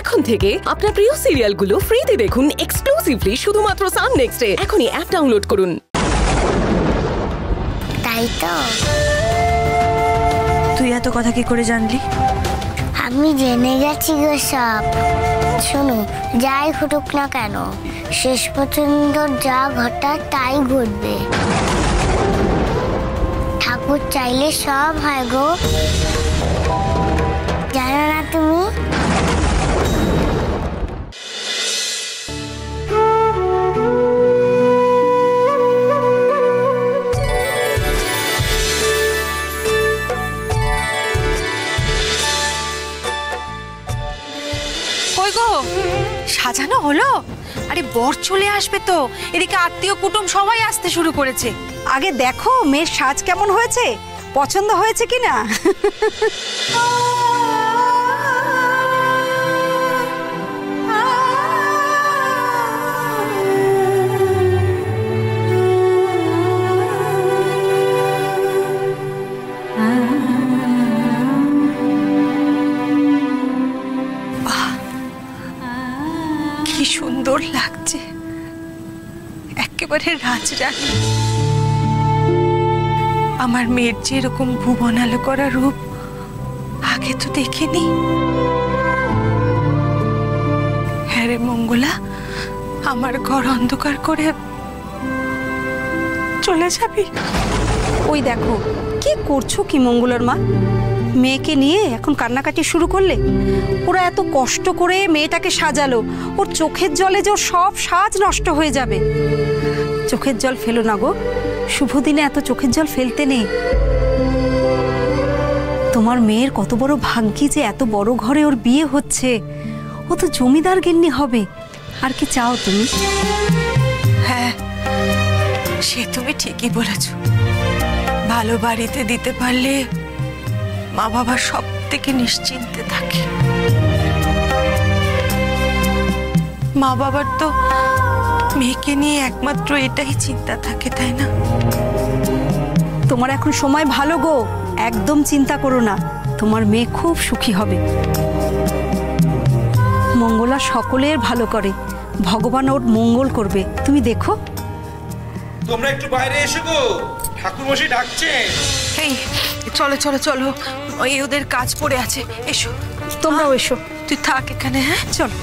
এখন থেকে আপনার প্রিয় সিরিয়ালগুলো ফ্রিতে দেখুন এক্সক্লুসিভলি শুধুমাত্র সান নেক্সটে। এখনই অ্যাপ ডাউনলোড করুন। তাই তো, তুই এত কথা কি করে জানলি? আমি জেনে গেছি গো সব। শোনো, যাই ঘটুক না কেন, শেষ পর্যন্ত যা ঘটার তাই ঘটবে। ঠাকুর চাইলে সব হয় গো, জানো না তুমি? কই গো, সাজানো হলো? আরে বর চলে আসবে তো, এদিকে আত্মীয় কুটুম সবাই আসতে শুরু করেছে। আগে দেখো মেয়ের সাজ কেমন হয়েছে, পছন্দ হয়েছে কিনা। কি সুন্দর লাগছে, একেবারে রাজরানী। আমার মেয়ের যে এরকম ভুবন আলো করা রূপ আগে তো দেখিনি। হ্যাঁ রে মঙ্গলা, আমার ঘর অন্ধকার করে চলে যাবি? ওই দেখো কি করছো কি মঙ্গলার মা, মেয়েকে নিয়ে এখন কান্নাকাটি শুরু করলে? ওরা এত কষ্ট করে মেয়েটাকে সাজালো, ওর চোখের জলে যে ওর সব সাজ নষ্ট হয়ে যাবে। চোখের জল ফেলো না গো, শুভ দিনে এত চোখের জল ফেলতে নেই। তোমার মেয়ের কত বড় ভাগ্যি যে এত বড় ঘরে ওর বিয়ে হচ্ছে। ও তো জমিদার গিন্নি হবে, আর কি চাও তুমি? হ্যাঁ, সে তুমি ঠিকই বলেছ। ভালো বাড়িতে দিতে পারলে মা বাবা সব থেকে নিশ্চিন্তে থাকে। মা বাবার তো মেয়েকে নিয়ে একমাত্র এটাই চিন্তা থাকে, তাই না? তোমার এখন সময় ভালো গো, একদম চিন্তা করো না, তোমার মেয়ে খুব সুখী হবে। মঙ্গলা সকলের ভালো করে, ভগবান ওর মঙ্গল করবে, তুমি দেখো। তোমরা একটু বাইরে এসো গো, ঠাকুর মশাই ডাকছেন। এই চলো চলো চলো, ওই ওদের কাজ পড়ে আছে, এসো। তোমরাও এসো। তুই থাক এখানে। হ্যাঁ চলো।